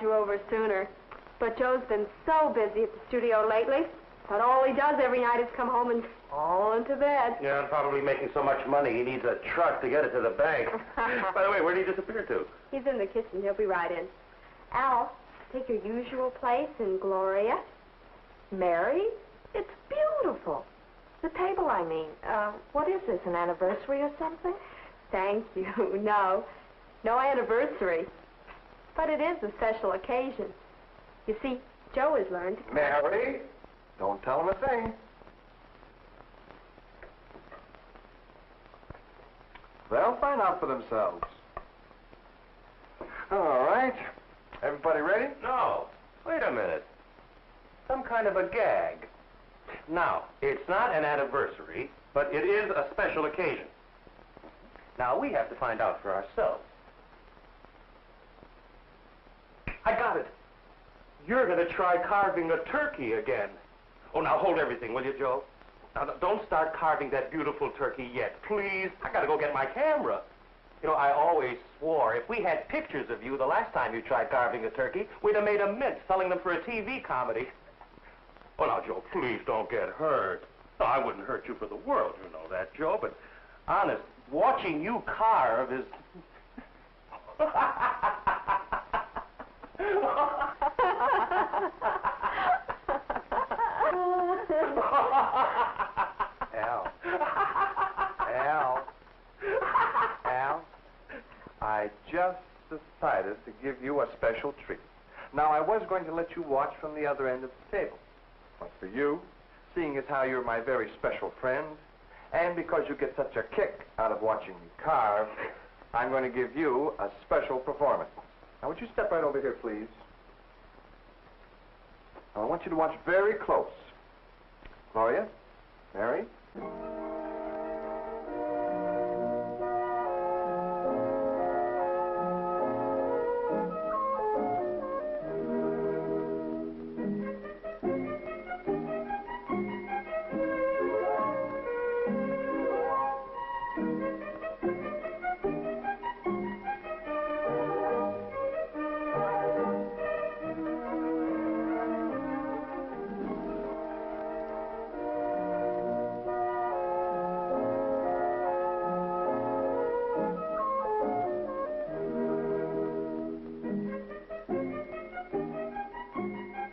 you over sooner. But Joe's been so busy at the studio lately that all he does every night is come home and fall into bed. Yeah, and probably making so much money he needs a truck to get it to the bank. By the way, where did he disappear to? He's in the kitchen. He'll be right in. Al, take your usual place in Gloria. Mary, it's beautiful. The table, I mean. What is this, an anniversary or something? Thank you. No anniversary. But it is a special occasion. You see, Joe has learned... Mary, don't tell him a thing. They'll find out for themselves. All right. Everybody ready? No. Wait a minute. Some kind of a gag. Now, it's not an anniversary, but it is a special occasion. Now, we have to find out for ourselves. I got it. You're going to try carving a turkey again. Oh, now hold everything, will you, Joe? Now, don't start carving that beautiful turkey yet, please. I got to go get my camera. You know, I always swore if we had pictures of you the last time you tried carving a turkey, we'd have made a mint selling them for a TV comedy. Oh, now, Joe, please don't get hurt. No, I wouldn't hurt you for the world, you know that, Joe, but honest, watching you carve is... Al, I just decided to give you a special treat. Now, I was going to let you watch from the other end of the table. But for you, seeing as how you're my very special friend, and because you get such a kick out of watching me carve, I'm going to give you a special performance. Now, would you step right over here, please? Now, I want you to watch very close. Gloria, Mary.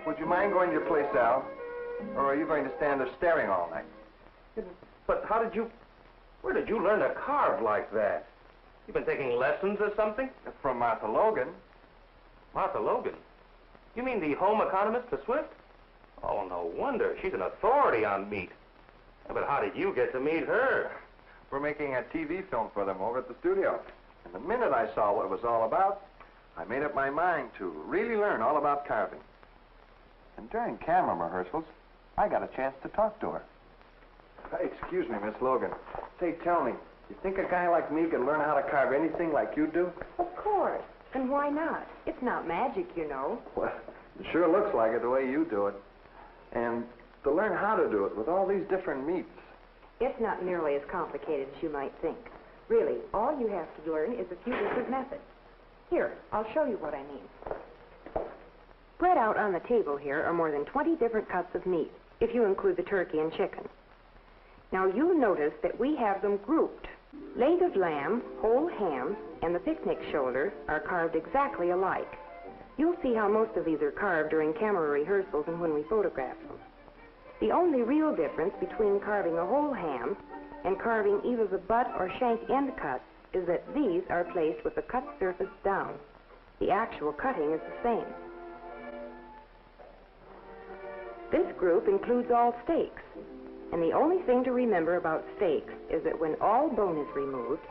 Would you mind going to your place, Al? Or are you going to stand there staring all night? But where did you learn to carve like that? You been taking lessons or something? From Martha Logan. Martha Logan? You mean the home economist for Swift? Oh, no wonder. She's an authority on meat. Yeah, but how did you get to meet her? We're making a TV film for them over at the studio. And the minute I saw what it was all about, I made up my mind to really learn all about carving. And during camera rehearsals, I got a chance to talk to her. Excuse me, Miss Logan. Say, tell me, you think a guy like me can learn how to carve anything like you do? Of course. And why not? It's not magic, you know. Well, it sure looks like it the way you do it. And to learn how to do it with all these different meats. It's not nearly as complicated as you might think. Really, all you have to learn is a few different methods. Here, I'll show you what I mean. Spread out on the table here are more than 20 different cuts of meat, if you include the turkey and chicken. Now, you'll notice that we have them grouped. Leg of lamb, whole ham, and the picnic shoulder are carved exactly alike. You'll see how most of these are carved during camera rehearsals and when we photograph them. The only real difference between carving a whole ham and carving either the butt or shank end cuts is that these are placed with the cut surface down. The actual cutting is the same. This group includes all steaks, and the only thing to remember about steaks is that when all bone is removed,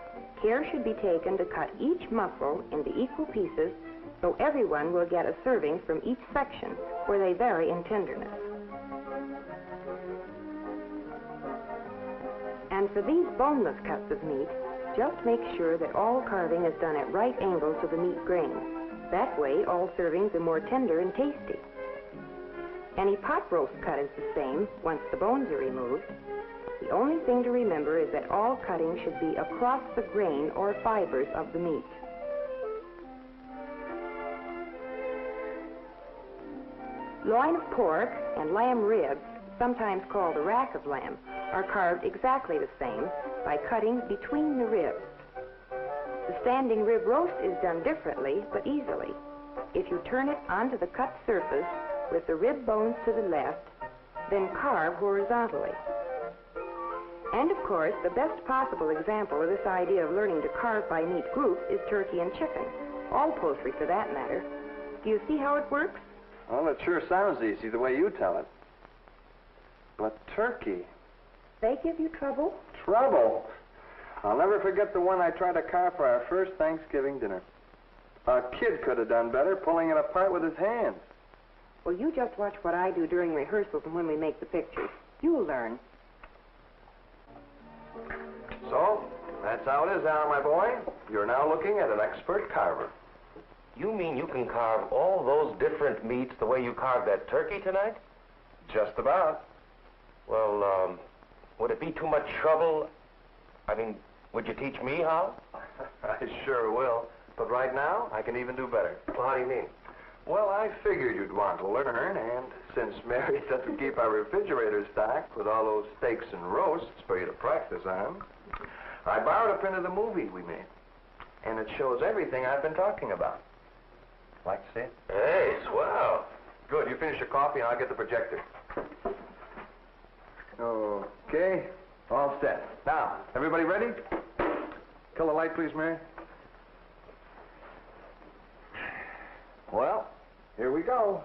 care should be taken to cut each muscle into equal pieces so everyone will get a serving from each section, where they vary in tenderness. And for these boneless cuts of meat, just make sure that all carving is done at right angles to the meat grain. That way, all servings are more tender and tasty. Any pot roast cut is the same once the bones are removed. The only thing to remember is that all cutting should be across the grain or fibers of the meat. Loin of pork and lamb ribs, sometimes called a rack of lamb, are carved exactly the same by cutting between the ribs. The standing rib roast is done differently, but easily. If you turn it onto the cut surface with the rib bones to the left, then carve horizontally. And of course, the best possible example of this idea of learning to carve by meat groups is turkey and chicken. All poultry, for that matter. Do you see how it works? Well, it sure sounds easy the way you tell it. But turkey... They give you trouble? Trouble? I'll never forget the one I tried to carve for our first Thanksgiving dinner. A kid could have done better pulling it apart with his hands. Well, you just watch what I do during rehearsals and when we make the pictures. You'll learn. So, that's how it is, Al, my boy. You're now looking at an expert carver. You mean you can carve all those different meats the way you carved that turkey tonight? Just about. Well, would it be too much trouble? I mean, would you teach me how? I sure will. But right now, I can even do better. Well, how do you mean? Well, I figured you'd want to learn, and since Mary doesn't keep our refrigerator stocked with all those steaks and roasts for you to practice on, I borrowed a print of the movie we made. And it shows everything I've been talking about. Like to see it? Hey, swell. Good. You finish your coffee, and I'll get the projector. Okay. All set. Now, everybody ready? Kill the light, please, Mary. Well, here we go.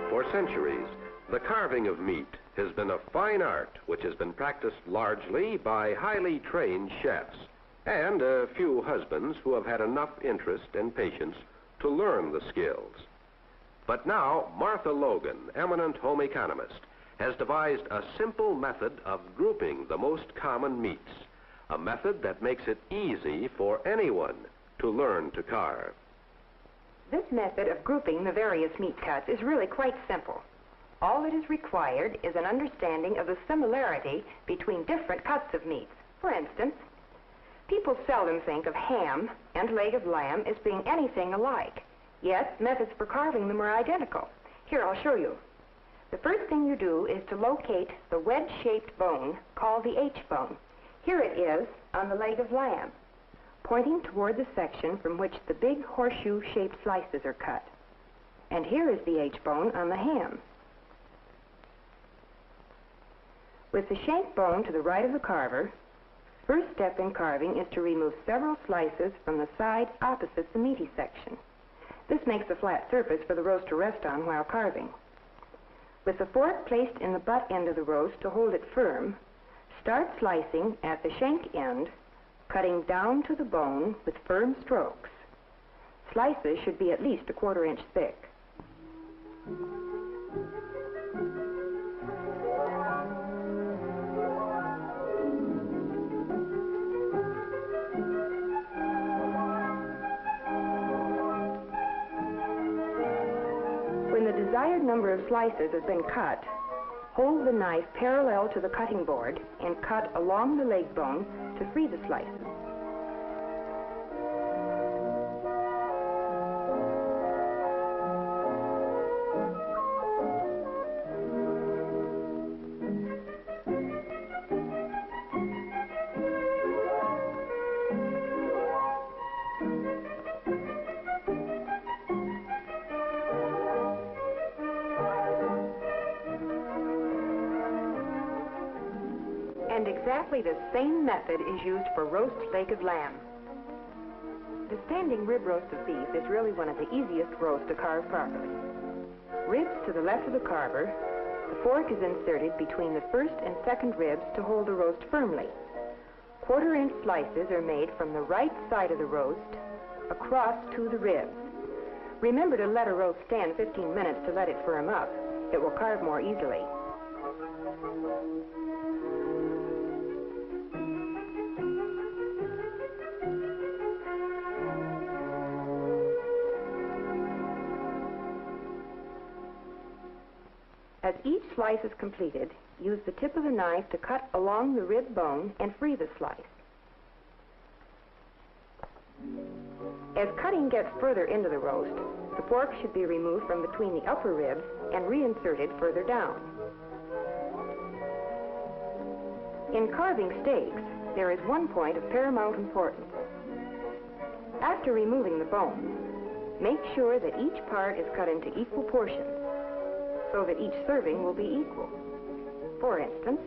For centuries, the carving of meat has been a fine art which has been practiced largely by highly trained chefs and a few husbands who have had enough interest and patience to learn the skills. But now, Martha Logan, eminent home economist, has devised a simple method of grouping the most common meats, a method that makes it easy for anyone to learn to carve. This method of grouping the various meat cuts is really quite simple. All that is required is an understanding of the similarity between different cuts of meats. For instance, people seldom think of ham and leg of lamb as being anything alike. Yet, methods for carving them are identical. Here, I'll show you. The first thing you do is to locate the wedge-shaped bone called the H-bone. Here it is on the leg of lamb, pointing toward the section from which the big horseshoe-shaped slices are cut. And here is the H-bone on the ham. With the shank bone to the right of the carver, first step in carving is to remove several slices from the side opposite the meaty section. This makes a flat surface for the roast to rest on while carving. With the fork placed in the butt end of the roast to hold it firm, start slicing at the shank end, cutting down to the bone with firm strokes. Slices should be at least a 1/4 inch thick. When the desired number of slices has been cut, hold the knife parallel to the cutting board and cut along the leg bone to free the slices. And exactly the same method is used for roast leg of lamb. The standing rib roast of beef is really one of the easiest roasts to carve properly. Ribs to the left of the carver, the fork is inserted between the first and second ribs to hold the roast firmly. 1/4 inch slices are made from the right side of the roast across to the ribs. Remember to let a roast stand 15 minutes to let it firm up. It will carve more easily. As As each slice is completed, use the tip of the knife to cut along the rib bone and free the slice. As cutting gets further into the roast, the fork should be removed from between the upper ribs and reinserted further down. In carving steaks, there is one point of paramount importance. After removing the bones, make sure that each part is cut into equal portions so that each serving will be equal. For instance,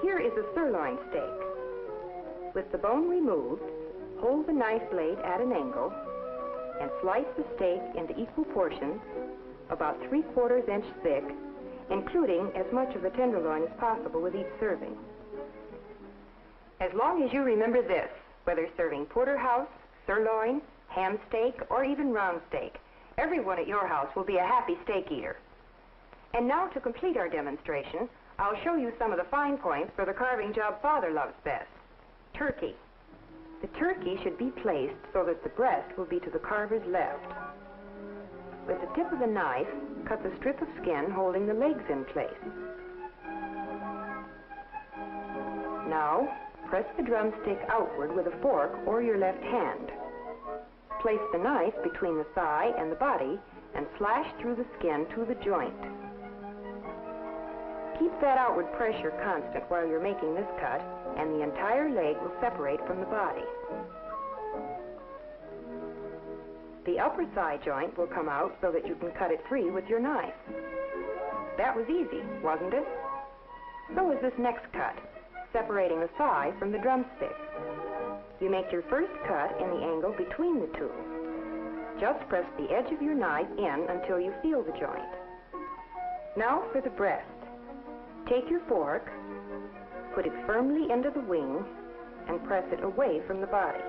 here is a sirloin steak. With the bone removed, hold the knife blade at an angle and slice the steak into equal portions about 3/4 inch thick, including as much of the tenderloin as possible with each serving. As long as you remember this, whether serving porterhouse, sirloin, ham steak, or even round steak, everyone at your house will be a happy steak eater. And now, to complete our demonstration, I'll show you some of the fine points for the carving job Father loves best. Turkey. The turkey should be placed so that the breast will be to the carver's left. With the tip of the knife, cut the strip of skin holding the legs in place. Now, press the drumstick outward with a fork or your left hand. Place the knife between the thigh and the body and slash through the skin to the joint. Keep that outward pressure constant while you're making this cut, and the entire leg will separate from the body. The upper thigh joint will come out so that you can cut it free with your knife. That was easy, wasn't it? So is this next cut, separating the thigh from the drumstick. You make your first cut in the angle between the two. Just press the edge of your knife in until you feel the joint. Now for the breast. Take your fork, put it firmly into the wing, and press it away from the body.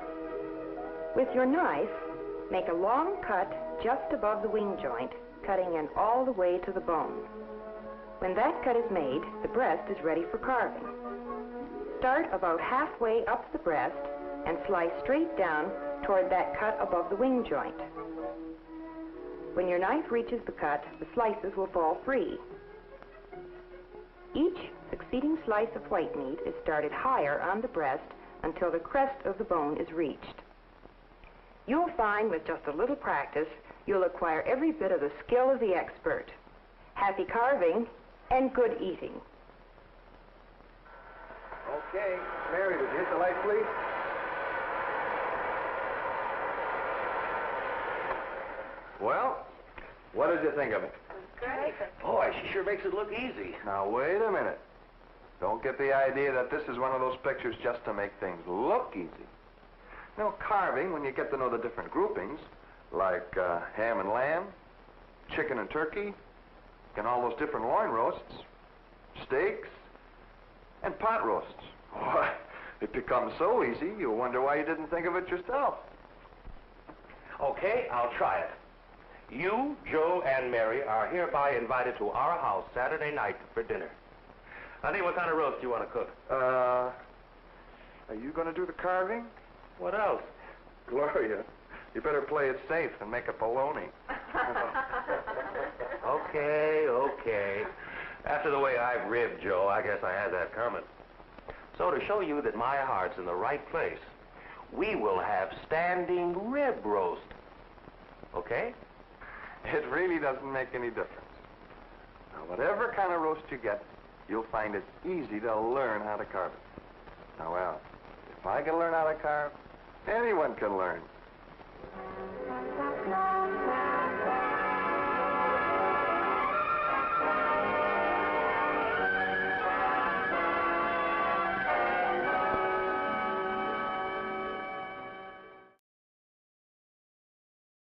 With your knife, make a long cut just above the wing joint, cutting in all the way to the bone. When that cut is made, the breast is ready for carving. Start about halfway up the breast and slice straight down toward that cut above the wing joint. When your knife reaches the cut, the slices will fall free. Each succeeding slice of white meat is started higher on the breast until the crest of the bone is reached. You'll find with just a little practice, you'll acquire every bit of the skill of the expert. Happy carving and good eating. Okay, Mary, would you hit the light, please? Well, what did you think of it? Boy, she sure makes it look easy. Now, wait a minute. Don't get the idea that this is one of those pictures just to make things look easy. You know, carving, when you get to know the different groupings, like ham and lamb, chicken and turkey, and all those different loin roasts, steaks, and pot roasts. Why, it becomes so easy, you wonder why you didn't think of it yourself. Okay, I'll try it. You, Joe, and Mary are hereby invited to our house Saturday night for dinner. Honey, what kind of roast do you want to cook? Are you going to do the carving? What else? Gloria, you better play it safe and make a bologna. Okay. After the way I've ribbed Joe, I guess I had that coming. So to show you that my heart's in the right place, we will have standing rib roast. Okay? It really doesn't make any difference. Now, whatever kind of roast you get, you'll find it easy to learn how to carve it. Now, well, if I can learn how to carve, anyone can learn.